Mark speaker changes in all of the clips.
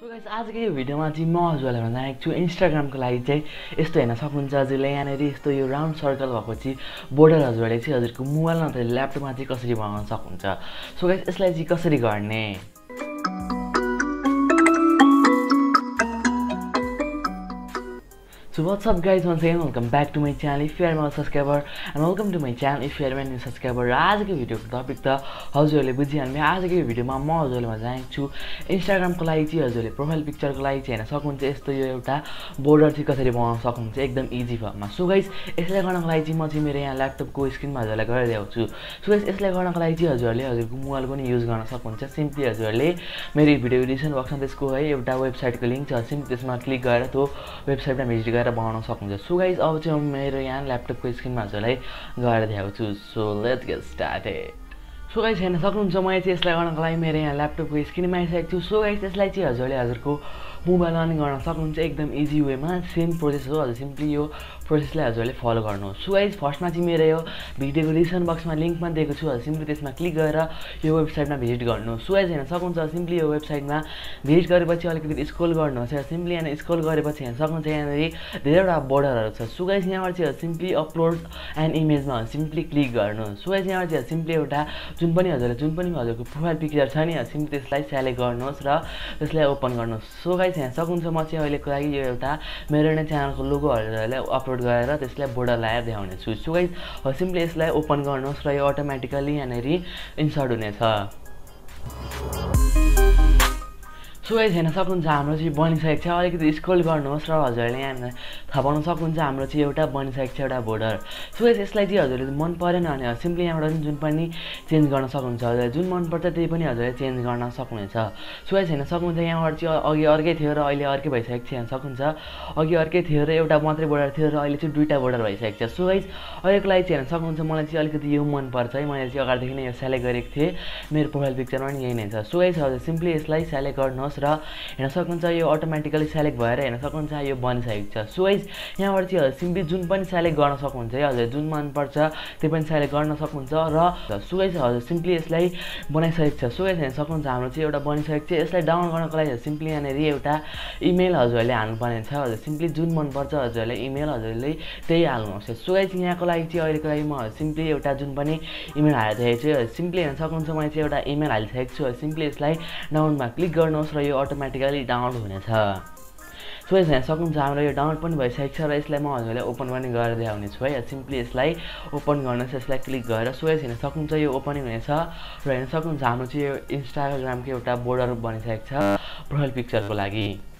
Speaker 1: So guys, आजको यो भिडियोमा चाहिँ म हजुरलाई भन्न आएको छु इन्स्टाग्रामको लागि चाहिँ यस्तो हेर्न सक्नुहुन्छ हजुरले यहाँनेरि यस्तो यो राउन्ड सर्कल भएको चाहिँ बोर्डर हजुरले चाहिँ हजुरको मोबाइल नत्र ल्यापटपमा चाहिँ कसरी बनाउन सक्नुहुन्छ। सो गाइस यसलाई चाहिँ कसरी गर्ने So what's up guys, once again welcome back to my channel if you are my subscriber and welcome to my channel if you are my new subscriber। आज को भिडियोको टपिक त हजुरले बुझिहाल्नु। आज को भिडियोमा म हजुरले भन्न छु इन्स्टाग्रामको लागि चाहिँ हजुरले प्रोफाइल पिक्चरको लागि चाहिँ हेर्न सक्नुहुन्छ यस्तो यो एउटा बोर्डर चाहिँ कसरी बनाउन सक्नुहुन्छ एकदम इजी फर्ममा। सो गाइस यसलाई गर्नको लागि चाहिँ म चाहिँ मेरो यहाँ ल्यापटपको स्क्रिनमा हजुरलाई गरिदिएको छु। सो गाइस यसलाई गर्नको लागि चाहिँ हजुरले हजुरको मोबाइल पनि युज गर्न सक्नुहुन्छ। सिम्पली हजुरले मेरो भिडियो डिस्क्रिप्सन बक्समा त्यसको है एउटा वेबसाइटको लिंक छ, सिम्पली त्यसमा क्लिक गरेर त्यो वेबसाइटमा भिजिट बनाउन सक्नुहुन्छ। सो गाइस अब चाहिँ मेरो यहाँ ल्यापटपको स्क्रिनमा हजुरलाई गएर देखाउँछु। So let's get started. So guys हेर्न सक्नुहुन्छ मैले चाहिँ यसलाई गर्नको लागि मेरो यहाँ ल्यापटपको स्क्रिनमा आइसकेको छु। सो गाइस यसलाई चाहिँ हजुरले हजुरको मोबाइलमा पनि गर्न सक्नुहुन्छ एकदम इजी वेमा। सेम प्रोसेस हो, हजुर सिम्पली यो प्रोसेसलाई हजुरले फलो गर्नुहोस्। सो गाइस फर्स्टमा चाहिँ मेरो यो भिडियोको डिस्क्रिप्सन बक्समा लिंक पनि दिएको छु, हजुर सिम्पली त्यसमा क्लिक गरेर यो वेबसाइटमा भिजिट गर्नुहोस्। सो गाइस हेर्न सक्नुहुन्छ सिम्पली यो वेबसाइटमा भिजिट गरेपछि अलिकति स्क्रोल गर्नुहोस्। सिम्पली यहाँ स्क्रोल गरेपछि हेर्न सक्नुहुन्छ यहाँनेरि धेरैवटा बोर्डरहरू छ। सो गाइस यहाँबाट चाहिँ सिम्पली अपलोड एन्ड इमेजमा सिम्पली क्लिक गर्नुहोस्। सो गाइस यहाँबाट चाहिँ सिम्पली एउटा जुन पनि हजुरको प्रोफाइल पिक्चर छ नि सिम्पली त्यसलाई सेलेक्ट गर्नुहोस् र त्यसलाई ओपन गर्नुहोस्। सो गाइस यहाँ सक्नुहुन्छ म चाहिँ अहिलेको लागि यो एउटा मेरो नै च्यानलको लोगो हजुरलाई अपलोड गरेर त्यसलाई बोर्डर लगाएर देखाउने छु। सो गाइस सिम्पली यसलाई ओपन गर्नुहोस् र यो अटोमेटिकली यहाँनेरि इन्सर्ट हुनेछ। सो गाइस हेर्न सक्नुहुन्छ हाम्रो चाहिँ बनिसकेको छ। अलिकति स्क्रोल गर्नुहोस् र हजुरले यहाँ थाहा पाउन सक्नुहुन्छ हाम्रो चाहिँ एउटा बनिसकेको छ एउटा बोर्डर। सो गाइस यसलाई चाहिँ हजुरले मन परेन भने सिम्पली यहाँबाट जुन पनि चेन्ज गर्न सक्नुहुन्छ। हजुरले जुन मन पर्छ त्यही पनि हजुरले चेन्ज गर्न सक्नुहुनेछ। सो गाइस हेर्न सक्नुहुन्छ यहाँबाट चाहिँ अघि अर्कै थियो र अहिले अर्कै भइसकेको छ। हेर्न सक्नुहुन्छ अघि अर्कै थियो र एउटा मात्रै बोर्डर थियो र अहिले चाहिँ दुईटा बोर्डर भइसकेको छ। सो गाइस अहिलेको लागि चाहिँ हेर्न सक्नुहुन्छ मलाई चाहिँ अलिकति यो मन पर्छ है, मैले चाहिँ अगाडिदेखि नै यो सेलेक्ट गरेको थिएँ, मेरो प्रोफाइल पिक्चरमा पनि यही नै छ। सो गाइस हजुर सिम्पली यसलाई सेलेक्ट गर्नुहोस् र हेर्न सक्नुहुन्छ यो अटोमेटिकली सेलेक्ट भएर हेर्न सक्नुहुन्छ यो बनिसकेको छ। सो गाइस यहाँबाट चाहिँ हजुर सिम्पली जुन पनि सेलेक्ट गर्न सक्नुहुन्छ है, हजुर जुन मन पर्छ त्यो पनि सेलेक्ट गर्न सक्नुहुन्छ र सो गाइस हजुर सिम्पली यसलाई बनाइसकेको छ। सो गाइस हेर्न सक्नुहुन्छ हाम्रो चाहिँ एउटा बनिसकेको छ। यसलाई डाउनलोड गर्नको लागि सिम्पली यहाँनेरि एउटा इमेल हजुरले हाल्नुपर्ने छ। हजुर सिम्पली जुन मन पर्छ हजुरले इमेल हजुरले त्यही हाल्नुहोस्। सो गाइस यहाँको लागि चाहिँ अहिलेको लागि म सिम्पली एउटा जुन पनि इमेल हालिदिएको छु। सिम्पली हेर्न सक्नुहुन्छ मैले चाहिँ एउटा इमेल हालिसकेको छु। सिम्पली यसलाई डाउनलोडमा क्लिक गर्नुहोस् र यो अटोमेटिकली डाउनलोड हुनेछ। सो गाइस हेर्न सक्नुहुन्छ हाम्रो यो डाउनलोड पनि भइसकेको छ र यसलाई म हजुरलाई ओपन पनि गरेर देखाउने छु है। सिम्पली यसलाई ओपन गर्नुहोस्, यसलाई क्लिक गरेर। सो गाइस हेर्न सक्नुहुन्छ यो ओपनिङ हुनेछ र हेर्न सक्नुहुन्छ हाम्रो चाहिँ यो इन्स्टाग्रामको एउटा बोर्डर बनिसकेको छ प्रोफाइल पिक्चरको लागि।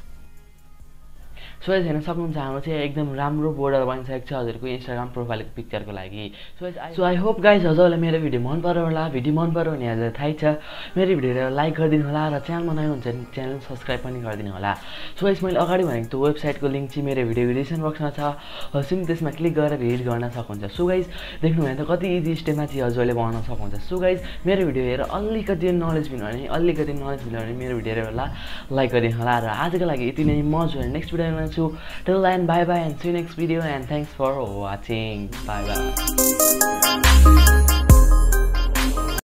Speaker 1: सो गाइस हेर्न सक्नुहुन्छ हाम्रो चाहिँ एकदम राम्रो बोर्डर बनिसकेको छ हजुरको इन्स्टाग्राम प्रोफाइल पिक्चरको लागि। सो आई होप गाइस हजुरलाई मेरो भिडियो मन पर्यो होला। भिडियो मन पर्यो भने हजुरलाई थाहै छ मेरो भिडियोलाई लाइक गरिदिनु होला र च्यानलमा नयाँ हुन्छ भने च्यानल सब्सक्राइब पनि गरिदिनु होला। सो गाइस मैले अगाडि भनेको त्यो वेबसाइटको लिंक चाहिँ मेरो भिडियो डिस्क्रिप्सन बक्समा छ, सिम्पली त्यसमा क्लिक गरेर भिजिट गर्न सक्नुहुन्छ। सो गाइस देख्नु भने त कति इजी स्टेपमा चाहिँ हजुरले बनाउन सक्नुहुन्छ। सो गाइस मेरो भिडियो हेरेर अलिकति नलेज मिल्यो भने मेरो भिडियो हेरेर लाइक गरिदिनु होला र आजको लागि यति नै। म जो नेक्स्ट भिडियोमा छु। Till then, bye bye and see you next video and thanks for watching. Bye bye.